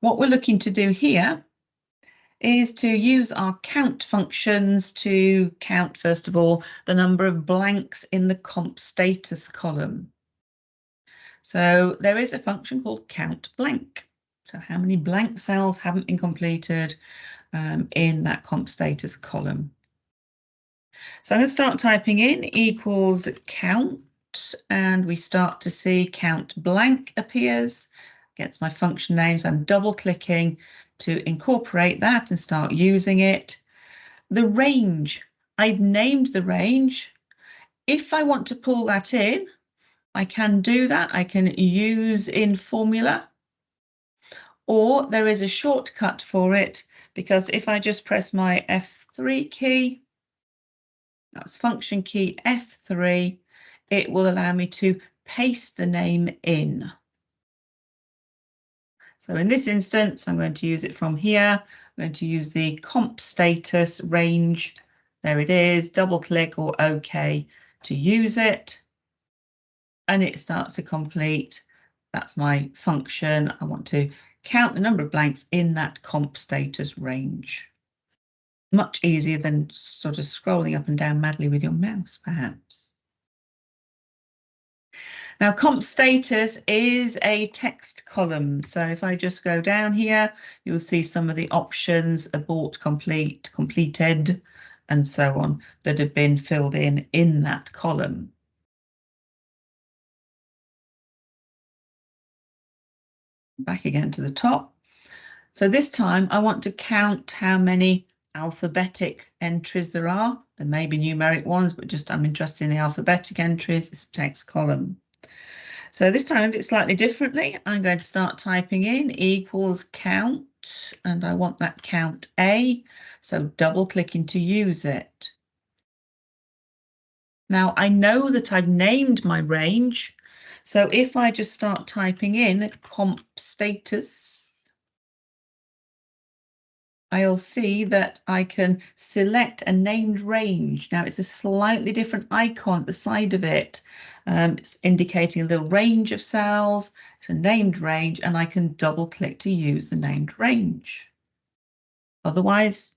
what we're looking to do here is to use our count functions to count, first of all, the number of blanks in the comp status column. So there is a function called count blank. So how many blank cells haven't been completed in that comp status column? So I'm going to start typing in equals count, and we start to see count blank appears. Gets my function name, so I'm double clicking to incorporate that and start using it. The range, I've named the range. If I want to pull that in, I can do that. I can use in formula, or there is a shortcut for it, because if I just press my F3 key, that's function key F3, it will allow me to paste the name in. So in this instance, I'm going to use it from here. I'm going to use the comp status range. There it is, double click or OK to use it. And it starts to complete. That's my function. I want to count the number of blanks in that comp status range. Much easier than sort of scrolling up and down madly with your mouse, perhaps. Now, comp status is a text column. So if I just go down here, you'll see some of the options: abort, complete, completed, and so on, that have been filled in that column. Back again to the top. So this time I want to count how many alphabetic entries there are. There may be numeric ones, but just I'm interested in the alphabetic entries. It's a text column. So this time I do it slightly differently. I'm going to start typing in equals count, and I want that count A, so double clicking to use it. Now I know that I've named my range, so if I just start typing in comp status, I'll see that I can select a named range. Now it's a slightly different icon at the side of it. It's indicating a little range of cells. It's a named range, and I can double click to use the named range. Otherwise,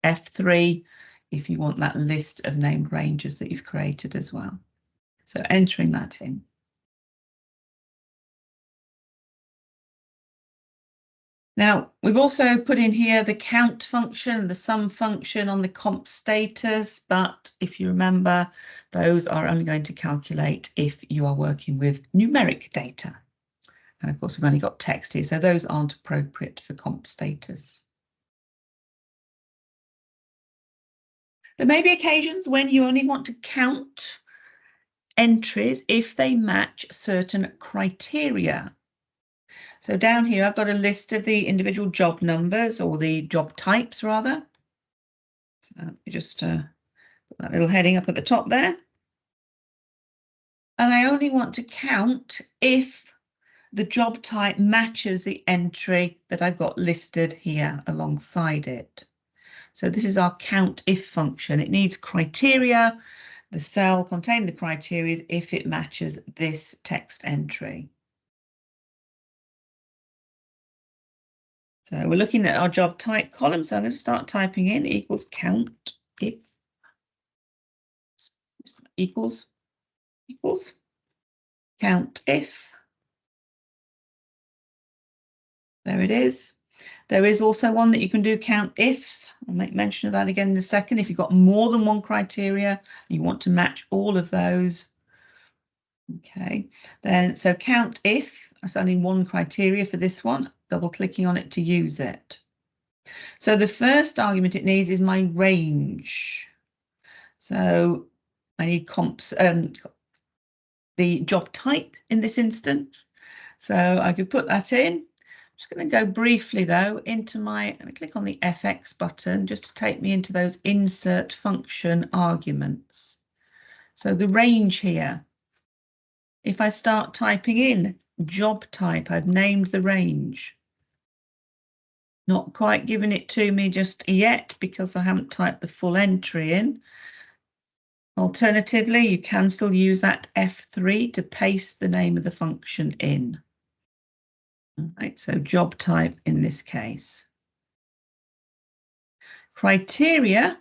F3 if you want that list of named ranges that you've created as well. So entering that in. Now, we've also put in here the count function, the sum function on the comp status, but if you remember, those are only going to calculate if you are working with numeric data. And of course, we've only got text here, so those aren't appropriate for comp status. There may be occasions when you only want to count entries if they match certain criteria. So down here, I've got a list of the individual job numbers, or the job types rather. So you just put that little heading up at the top there. And I only want to count if the job type matches the entry that I've got listed here alongside it. So this is our count if function. It needs criteria. The cell containing the criteria if it matches this text entry. So we're looking at our job type column. So I'm going to start typing in equals count if equals count if. There it is. There is also one that you can do count ifs. I'll make mention of that again in a second. If you've got more than one criteria, you want to match all of those. Okay, then so count if, that's only one criteria for this one, double clicking on it to use it. So the first argument it needs is my range. So I need comps, the job type in this instance. So I could put that in. I'm just going to go briefly though into my, let me click on the FX button just to take me into those insert function arguments. So the range here, if I start typing in job type, I've named the range. Not quite giving it to me just yet because I haven't typed the full entry in. Alternatively, you can still use that F3 to paste the name of the function in. Right, so job type in this case. Criteria,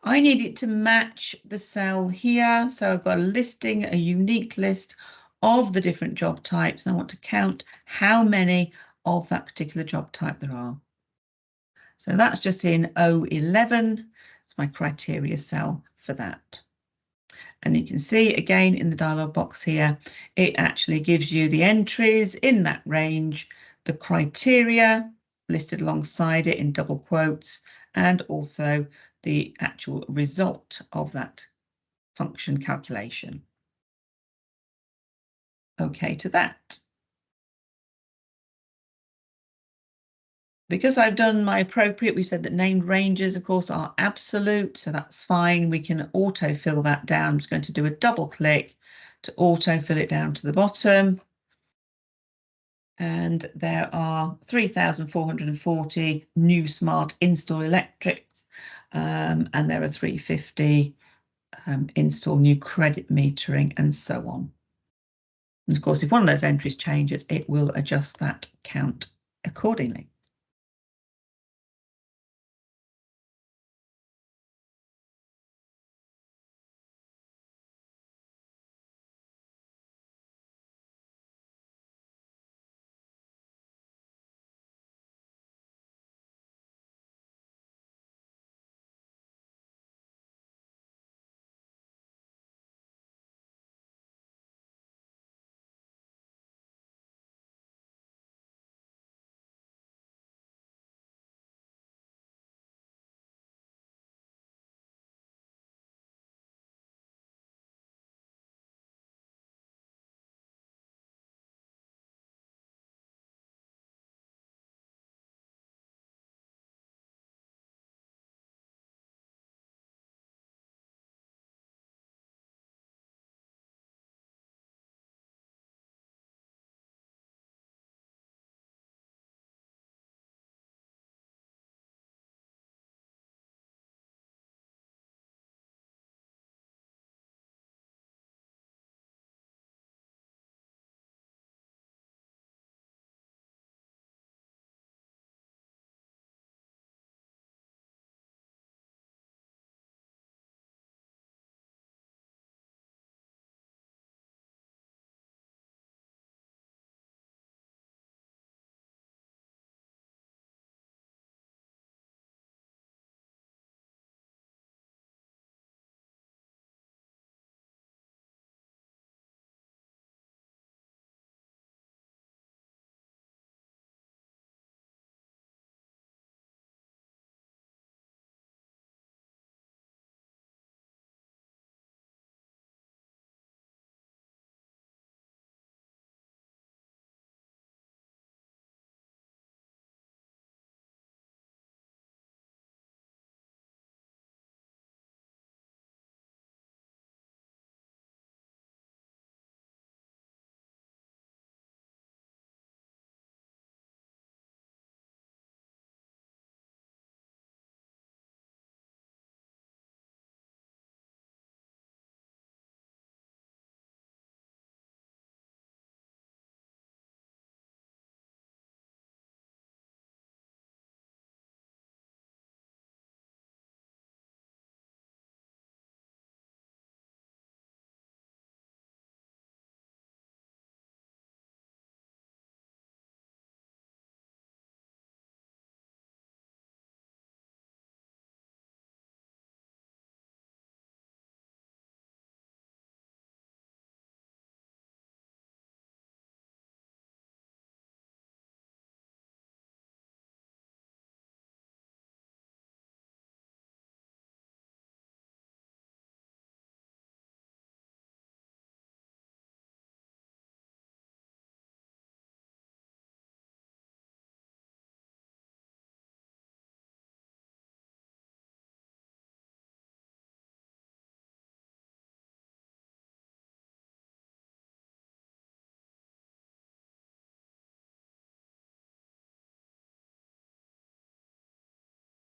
I need it to match the cell here. So I've got a listing, a unique list of the different job types. I want to count how many of that particular job type there are. So that's just in O11. It's my criteria cell for that. And you can see again in the dialog box here, it actually gives you the entries in that range, the criteria listed alongside it in double quotes, and also the actual result of that function calculation. Okay to that. Because I've done my appropriate, we said that named ranges, of course, are absolute, so that's fine. We can autofill that down. I'm just going to do a double click to autofill it down to the bottom. And there are 3,440 new smart install electrics, and there are 350 install new credit metering, and so on. And of course, if one of those entries changes, it will adjust that count accordingly.